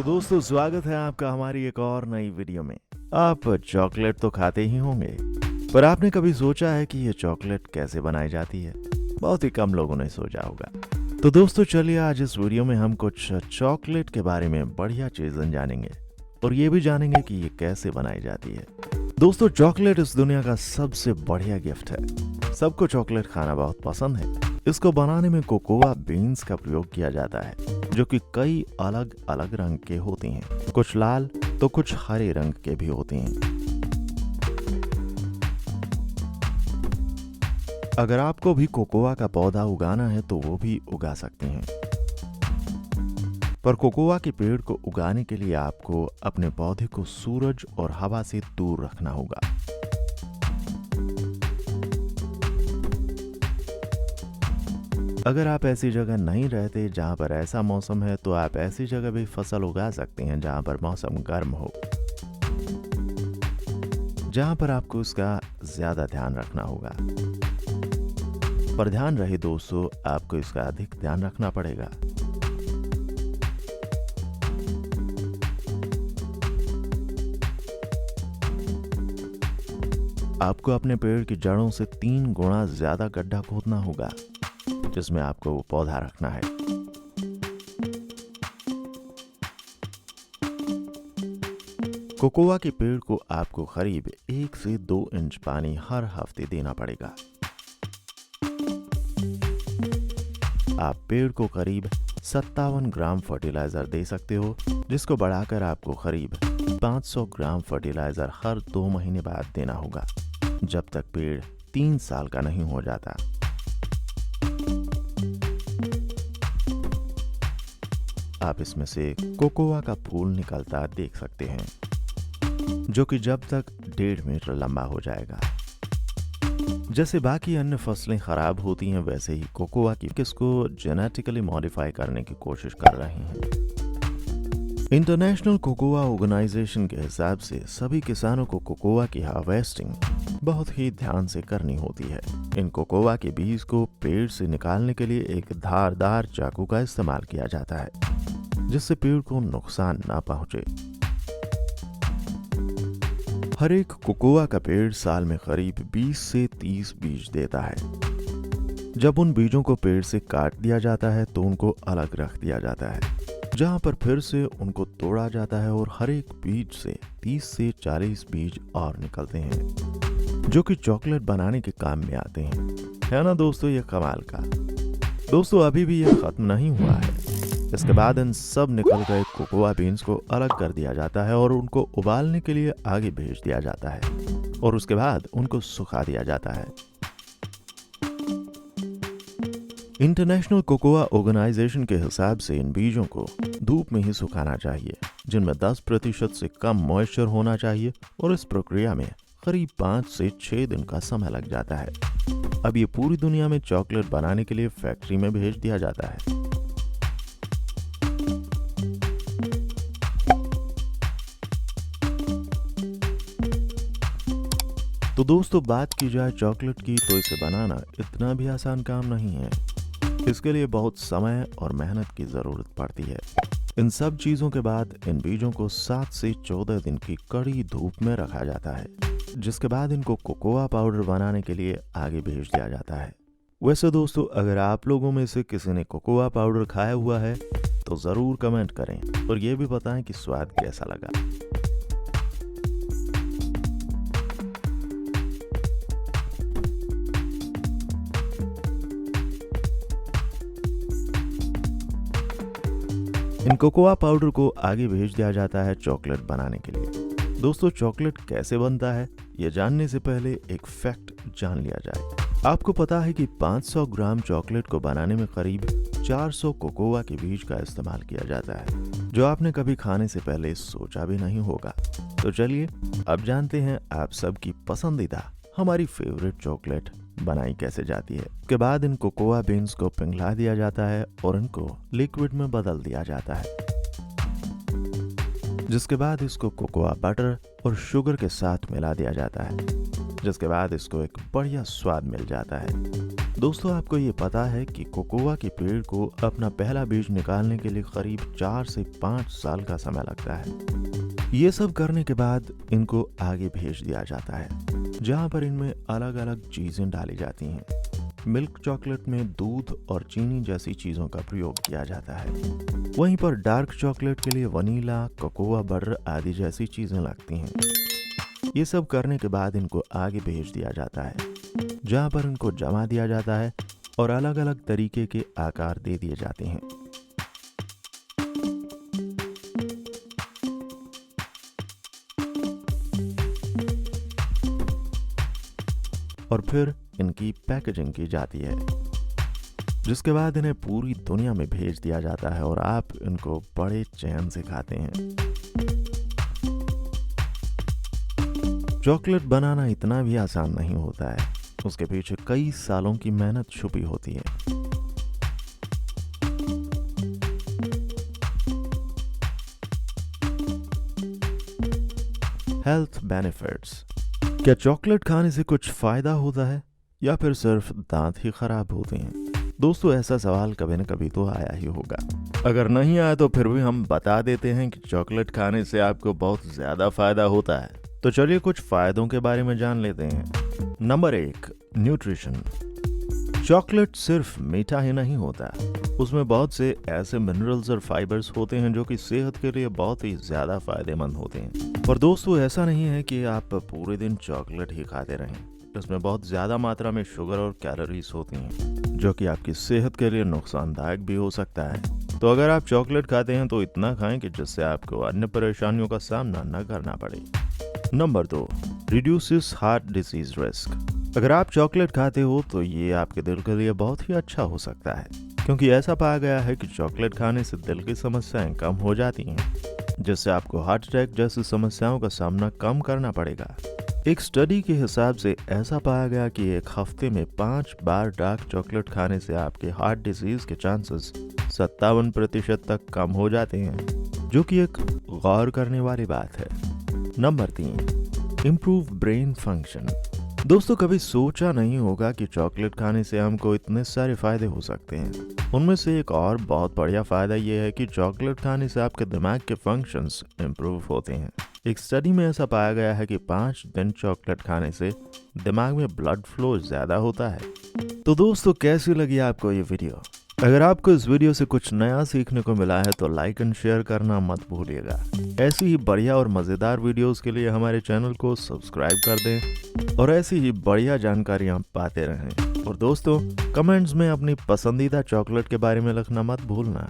तो दोस्तों स्वागत है आपका हमारी एक और नई वीडियो में। आप चॉकलेट तो खाते ही होंगे, पर आपने कभी सोचा है कि ये चॉकलेट कैसे बनाई जाती है? बहुत ही कम लोगों ने सोचा होगा। तो दोस्तों चलिए आज इस वीडियो में हम कुछ चॉकलेट के बारे में बढ़िया चीजें जानेंगे और ये भी जानेंगे कि ये कैसे बनाई जाती है। दोस्तों चॉकलेट इस दुनिया का सबसे बढ़िया गिफ्ट है। सबको चॉकलेट खाना बहुत पसंद है। इसको बनाने में कोकोआ बीन्स का प्रयोग किया जाता है, जो कि कई अलग अलग रंग के होती हैं। कुछ लाल तो कुछ हरे रंग के भी होती हैं। अगर आपको भी कोकोआ का पौधा उगाना है तो वो भी उगा सकते हैं, पर कोकोआ के पेड़ को उगाने के लिए आपको अपने पौधे को सूरज और हवा से दूर रखना होगा। अगर आप ऐसी जगह नहीं रहते जहां पर ऐसा मौसम है, तो आप ऐसी जगह भी फसल उगा सकते हैं जहां पर मौसम गर्म हो, जहां पर आपको इसका ज्यादा ध्यान रखना होगा। पर ध्यान रहे दोस्तों, आपको इसका अधिक ध्यान रखना पड़ेगा। आपको अपने पेड़ की जड़ों से 3 गुना ज्यादा गड्ढा खोदना होगा जिसमें आपको वो पौधा रखना है। कोकोआ के पेड़ को आपको करीब 1 से 2 इंच पानी हर हफ्ते देना पड़ेगा। आप पेड़ को करीब 57 ग्राम फर्टिलाइजर दे सकते हो, जिसको बढ़ाकर आपको करीब 500 ग्राम फर्टिलाइजर हर 2 महीने बाद देना होगा, जब तक पेड़ 3 साल का नहीं हो जाता। आप इसमें से कोकोआ का फूल निकलता देख सकते हैं, जो कि जब तक 1.5 मीटर लंबा हो जाएगा। जैसे बाकी अन्य फसलें खराब होती हैं, वैसे ही कोकोआ की किसको जेनेटिकली मॉडिफाई करने की कोशिश कर रहे हैं। इंटरनेशनल कोकोआ ऑर्गेनाइजेशन के हिसाब से सभी किसानों को कोकोआ की हार्वेस्टिंग बहुत ही ध्यान से करनी होती है। इन कोकोआ के बीज को पेड़ से निकालने के लिए एक धारदार चाकू का इस्तेमाल किया जाता है, जिससे पेड़ को नुकसान ना पहुंचे। हर एक कोकोआ का पेड़ साल में करीब 20 से 30 बीज देता है। जब उन बीजों को पेड़ से काट दिया जाता है तो उनको अलग रख दिया जाता है, जहां पर फिर से उनको तोड़ा जाता है और हर एक बीज से 30 से 40 बीज और निकलते हैं, जो कि चॉकलेट बनाने के काम में आते हैं। है ना दोस्तों ये कमाल का। दोस्तों अभी भी ये खत्म नहीं हुआ है। इसके बाद इन सब निकल गए कोकोआ बीन्स को अलग कर दिया जाता है और उनको उबालने के लिए आगे भेज दिया जाता है, और उसके बाद उनको सुखा दिया जाता है। इंटरनेशनल कोकोआ ऑर्गेनाइजेशन के हिसाब से इन बीजों को धूप में ही सुखाना चाहिए, जिनमें 10% से कम मॉइस्चर होना चाहिए, और इस प्रक्रिया में करीब 5 से 6 दिन का समय लग जाता है। अब ये पूरी दुनिया में चॉकलेट बनाने के लिए फैक्ट्री में भेज दिया जाता है। तो दोस्तों बात की जाए चॉकलेट की, तो इसे बनाना इतना भी आसान काम नहीं है। इसके लिए बहुत समय और मेहनत की जरूरत पड़ती है। इन सब चीजों के बाद इन बीजों को 7 से 14 दिन की कड़ी धूप में रखा जाता है, जिसके बाद इनको कोकोआ पाउडर बनाने के लिए आगे भेज दिया जाता है। वैसे दोस्तों अगर आप लोगों में से किसी ने कोकोआ पाउडर खाया हुआ है तो जरूर कमेंट करें और ये भी बताएं कि स्वाद कैसा लगा। इन कोकोआ पाउडर को आगे भेज दिया जाता है चॉकलेट बनाने के लिए। दोस्तों चॉकलेट कैसे बनता है ये जानने से पहले एक फैक्ट जान लिया जाए। आपको पता है कि 500 ग्राम चॉकलेट को बनाने में करीब 400 कोकोआ के बीज का इस्तेमाल किया जाता है, जो आपने कभी खाने से पहले सोचा भी नहीं होगा। तो चलिए अब जानते हैं आप सबकी पसंदीदा हमारी फेवरेट चॉकलेट बनाई कैसे जाती है। उसके बाद इन कोकोआ बीन्स को पिघला दिया जाता है और इनको लिक्विड में बदल दिया जाता है, जिसके बाद इसको कोकोआ बटर और शुगर के साथ मिला दिया जाता है, जिसके बाद इसको एक बढ़िया स्वाद मिल जाता है। दोस्तों, आपको ये पता है कि कोकोआ के पेड़ को अपना पहला बीज निकालने के लिए करीब 4 से 5 साल का समय लगता है। ये सब करने के बाद इनको आगे भेज दिया जाता है, जहाँ पर इनमें अलग अलग चीजें डाली जाती हैं। मिल्क चॉकलेट में दूध और चीनी जैसी चीजों का प्रयोग किया जाता है। वहीं पर डार्क चॉकलेट के लिए वनीला, कोकोआ बटर आदि जैसी चीजें लगती हैं। ये सब करने के बाद इनको आगे भेज दिया जाता है, जहाँ पर इनको जमा दिया जाता है और अलग अलग तरीके के आकार दे दिए जाते हैं। और फिर इनकी पैकेजिंग की जाती है, जिसके बाद इन्हें पूरी दुनिया में भेज दिया जाता है और आप इनको बड़े चैन से खाते हैं। चॉकलेट बनाना इतना भी आसान नहीं होता है, उसके पीछे कई सालों की मेहनत छुपी होती है। Health benefits. क्या चॉकलेट खाने से कुछ फायदा होता है या फिर सिर्फ दांत ही खराब होते हैं? दोस्तों, ऐसा सवाल कभी न कभी तो आया ही होगा। अगर नहीं आया तो फिर भी हम बता देते हैं कि चॉकलेट खाने से आपको बहुत ज्यादा फायदा होता है। तो चलिए कुछ फायदों के बारे में जान लेते हैं। Number 1, nutrition. चॉकलेट सिर्फ मीठा ही नहीं होता, उसमें बहुत से ऐसे मिनरल्स और फाइबर्स होते हैं जो कि सेहत के लिए बहुत ही ज्यादा फायदेमंद होते हैं। और दोस्तों, ऐसा नहीं है कि आप पूरे दिन चॉकलेट ही खाते रहें। इसमें बहुत ज्यादा मात्रा में शुगर और कैलोरीज होती हैं, जो कि आपकी सेहत के लिए नुकसानदायक भी हो सकता है। तो अगर आप चॉकलेट खाते हैं तो इतना खाएं कि जिससे आपको अन्य परेशानियों का सामना न करना पड़े। Number 2, reduces heart disease risk. अगर आप चॉकलेट खाते हो तो ये आपके दिल के लिए बहुत ही अच्छा हो सकता है, क्योंकि ऐसा पाया गया है कि चॉकलेट खाने से दिल की समस्याएं कम हो जाती हैं, जिससे आपको हार्ट अटैक जैसी समस्याओं का सामना कम करना पड़ेगा। एक स्टडी के हिसाब से ऐसा पाया गया कि एक हफ्ते में 5 बार डार्क चॉकलेट खाने से आपके हार्ट डिजीज के चांसेस 57% तक कम हो जाते हैं, जो कि एक गौर करने वाली बात है। Number 3, improve brain function. दोस्तों, कभी सोचा नहीं होगा कि चॉकलेट खाने से हमको इतने सारे फायदे हो सकते हैं। उनमें से एक और बहुत बढ़िया फायदा यह है कि चॉकलेट खाने से आपके दिमाग के फंक्शंस इम्प्रूव होते हैं। एक स्टडी में ऐसा पाया गया है कि 5 दिन चॉकलेट खाने से दिमाग में ब्लड फ्लो ज्यादा होता है। तो दोस्तों, कैसी लगी आपको ये वीडियो? अगर आपको इस वीडियो से कुछ नया सीखने को मिला है तो लाइक एंड शेयर करना मत भूलिएगा। ऐसी ही बढ़िया और मजेदार वीडियोस के लिए हमारे चैनल को सब्सक्राइब कर दें और ऐसी ही बढ़िया जानकारियां पाते रहें। और दोस्तों, कमेंट्स में अपनी पसंदीदा चॉकलेट के बारे में लिखना मत भूलना।